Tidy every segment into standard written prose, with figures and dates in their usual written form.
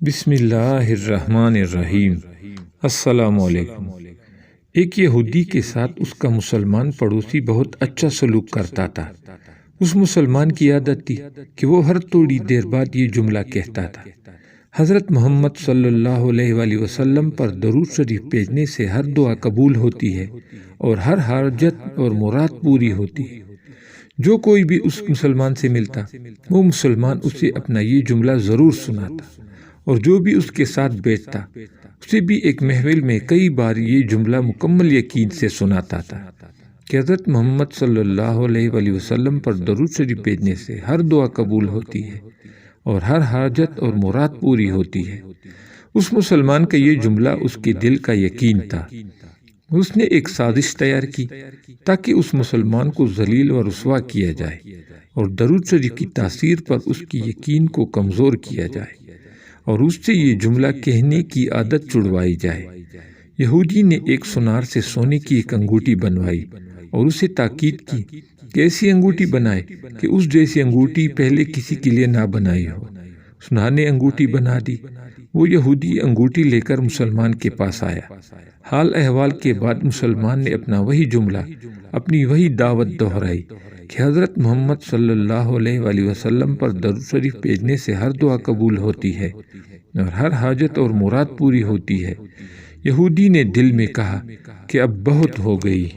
بسم اللہ الرحمن الرحیم۔ السلام علیکم۔ ایک یہودی کے ساتھ اس کا مسلمان پڑوسی بہت اچھا سلوک کرتا تھا۔ اس مسلمان کی عادت تھی کہ وہ ہر تھوڑی دیر بعد یہ جملہ کہتا تھا: حضرت محمد صلی اللہ علیہ وآلہ وسلم پر درود شریف بھیجنے سے ہر دعا قبول ہوتی ہے اور ہر حاجت اور مراد پوری ہوتی ہے۔ جو کوئی بھی اس مسلمان سے ملتا وہ مسلمان اسے اپنا یہ جملہ ضرور سناتا، اور جو بھی اس کے ساتھ بیٹھتا اسے بھی ایک محفل میں کئی بار یہ جملہ مکمل یقین سے سناتا تھا کہ حضرت محمد صلی اللہ علیہ وآلہ وسلم پر درود شریف بھیجنے سے ہر دعا قبول ہوتی ہے اور ہر حاجت اور مراد پوری ہوتی ہے۔ اس مسلمان کا یہ جملہ اس کے دل کا یقین تھا۔ اس نے ایک سازش تیار کی تاکہ اس مسلمان کو ذلیل و رسوا کیا جائے اور درود شریف کی تاثیر پر اس کی یقین کو کمزور کیا جائے اور اس سے یہ جملہ کہنے کی عادت چھڑوائی جائے۔ یہودی نے ایک سونار سے سونے کی ایک انگوٹھی بنوائی اور اسے تاکید کی کہ ایسی انگوٹھی بنائے کہ اس جیسی انگوٹھی پہلے کسی کے لیے نہ بنائی ہو۔ سونار نے انگوٹھی بنا دی۔ وہ یہودی انگوٹھی لے کر مسلمان کے پاس آیا۔ حال احوال کے بعد مسلمان نے اپنا وہی جملہ، اپنی وہی دعوت دہرائی کہ حضرت محمد صلی اللہ علیہ وآلہ وسلم پر درود شریف بھیجنے سے ہر دعا قبول ہوتی ہے اور ہر حاجت اور مراد پوری ہوتی ہے۔ یہودی نے دل میں کہا کہ اب بہت ہو گئی،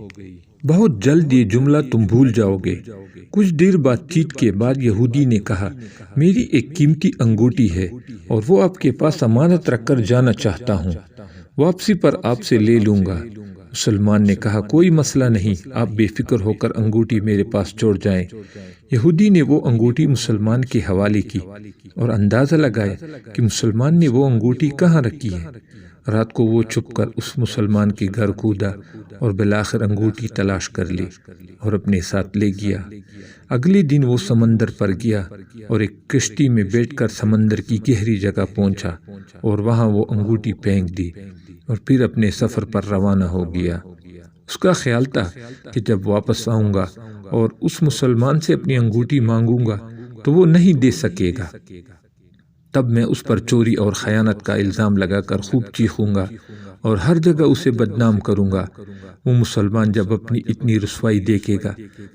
بہت جلد یہ جملہ تم بھول جاؤ گے۔ کچھ دیر بات چیت کے بعد یہودی نے کہا: میری ایک قیمتی انگوٹھی ہے اور وہ آپ کے پاس امانت رکھ کر جانا چاہتا ہوں، واپسی پر آپ سے لے لوں گا۔ مسلمان نے کہا: کوئی مسئلہ نہیں، آپ بے فکر ہو کر انگوٹھی میرے پاس چھوڑ جائیں۔ یہودی نے وہ انگوٹھی مسلمان کے حوالے کی اور اندازہ لگایا کہ مسلمان نے وہ انگوٹھی کہاں رکھی ہے۔ رات کو وہ چھپ کر اس مسلمان کے گھر کودا اور بالآخر انگوٹھی تلاش کر لی اور اپنے ساتھ لے گیا۔ اگلے دن وہ سمندر پر گیا اور ایک کشتی میں بیٹھ کر سمندر کی گہری جگہ پہنچا اور وہاں وہ انگوٹھی پھینک دی اور پھر اپنے سفر پر روانہ ہو گیا۔ اس کا خیال تھا کہ جب واپس آؤں گا اور اس مسلمان سے اپنی انگوٹھی مانگوں گا تو وہ نہیں دے سکے گا، تب میں اس پر چوری اور خیانت کا الزام لگا کر خوب چیخوں گا اور ہر جگہ اسے بدنام کروں گا۔ وہ مسلمان جب اپنی اتنی رسوائی دیکھے گا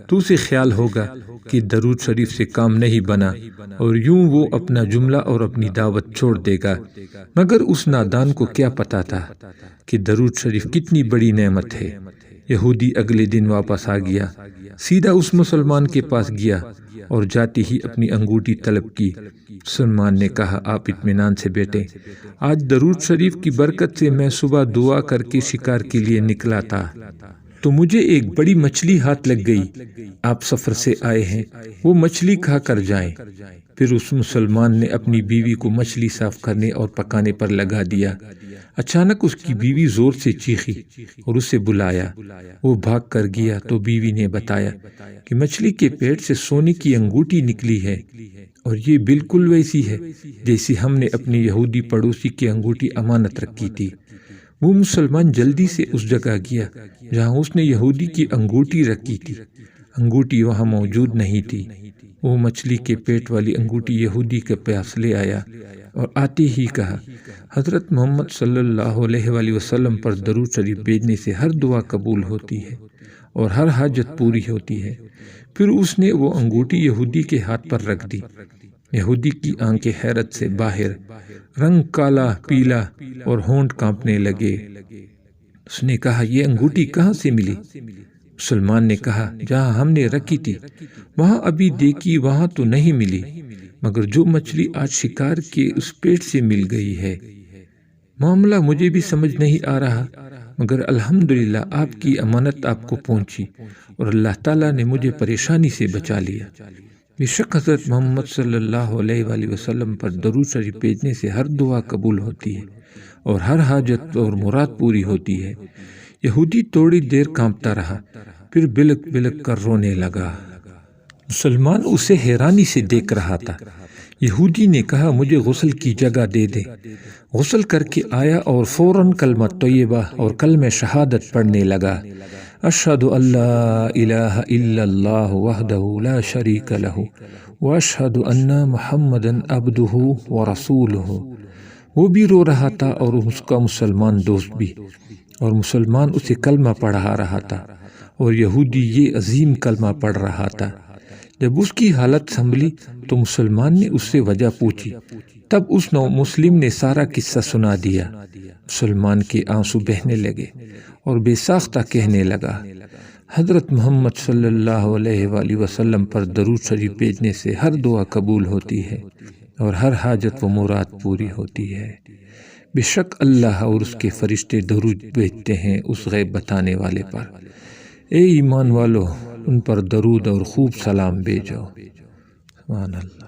تو اسے خیال ہوگا کہ درود شریف سے کام نہیں بنا اور یوں وہ اپنا جملہ اور اپنی دعوت چھوڑ دے گا۔ مگر اس نادان کو کیا پتا تھا کہ درود شریف کتنی بڑی نعمت ہے۔ یہودی اگلے دن واپس آ گیا، سیدھا اس مسلمان کے پاس گیا اور جاتے ہی اپنی انگوٹھی طلب کی۔ مسلمان نے کہا: آپ اطمینان سے بیٹھیں، آج درود شریف کی برکت سے میں صبح دعا کر کے شکار کے لیے نکلا تھا تو مجھے ایک بڑی مچھلی ہاتھ لگ گئی۔ آپ سفر سے آئے ہیں، وہ مچھلی کھا کر جائیں۔ پھر اس مسلمان نے اپنی بیوی کو مچھلی صاف کرنے اور پکانے پر لگا دیا۔ اچانک اس کی بیوی زور سے چیخی اور اسے بلایا۔ وہ بھاگ کر گیا تو بیوی نے بتایا کہ مچھلی کے پیٹ سے سونے کی انگوٹھی نکلی ہے اور یہ بالکل ویسی ہے جیسی ہم نے اپنے یہودی پڑوسی کی انگوٹھی امانت رکھی تھی۔ وہ مسلمان جلدی سے اس جگہ گیا جہاں اس نے یہودی کی انگوٹھی رکھی تھی۔ انگوٹھی وہاں موجود نہیں تھی۔ وہ مچھلی کے پیٹ والی انگوٹھی یہودی کے پاس لے آیا اور آتے ہی کہا: حضرت محمد صلی اللہ علیہ وآلہ وسلم پر درود شریف بھیجنے سے ہر دعا قبول ہوتی ہے اور ہر حاجت پوری ہوتی ہے۔ پھر اس نے وہ انگوٹھی یہودی کے ہاتھ پر رکھ دی۔ یہودی کی آنکھیں حیرت سے باہر، رنگ کالا پیلا اور ہونٹ کانپنے لگے۔ اس نے کہا: یہ انگوٹھی کہاں سے ملی؟ مسلمان نے کہا: جہاں ہم نے رکھی تھی وہاں ابھی دیکھی، وہاں تو نہیں ملی، مگر جو مچھلی آج شکار کے اس پیٹ سے مل گئی ہے۔ معاملہ مجھے بھی سمجھ نہیں آ رہا، مگر الحمدللہ آپ کی امانت آپ کو پہنچی اور اللہ تعالیٰ نے مجھے پریشانی سے بچا لیا۔ بے شک حضرت محمد صلی اللہ علیہ وآلہ وسلم پر درود شریف بھیجنے سے ہر دعا قبول ہوتی ہے اور ہر حاجت اور مراد پوری ہوتی ہے۔ یہودی تھوڑی دیر کانپتا رہا، پھر بلک بلک کر رونے لگا۔ مسلمان اسے حیرانی سے دیکھ رہا تھا۔ یہودی نے کہا: مجھے غسل کی جگہ دے دے۔ غسل کر کے آیا اور فوراً کلمہ طیبہ اور کلمہ شہادت پڑھنے لگا: اشہد ان لا الہ الا اللہ وحدہ لا شریک لہ واشہد ان محمدا عبدہ ورسولہ۔ وہ بھی رو رہا تھا اور اس کا مسلمان دوست بھی، اور مسلمان اسے کلمہ پڑھا رہا تھا اور یہودی یہ عظیم کلمہ پڑھ رہا تھا۔ جب اس کی حالت سنبھلی تو مسلمان نے اس سے وجہ پوچھی، تب اس نو مسلم نے سارا قصہ سنا دیا۔ مسلمان کے آنسو بہنے لگے اور بے ساختہ کہنے لگا، حضرت محمد صلی اللہ علیہ وآلہ وسلم پر درود شریف بھیجنے سے ہر دعا قبول ہوتی ہے اور ہر حاجت و مراد پوری ہوتی ہے۔ بے شک اللہ اور اس کے فرشتے درود بھیجتے ہیں اس غیب بتانے والے پر۔ اے ایمان والو، ان پر درود اور خوب سلام بھیجو۔ سبحان اللہ۔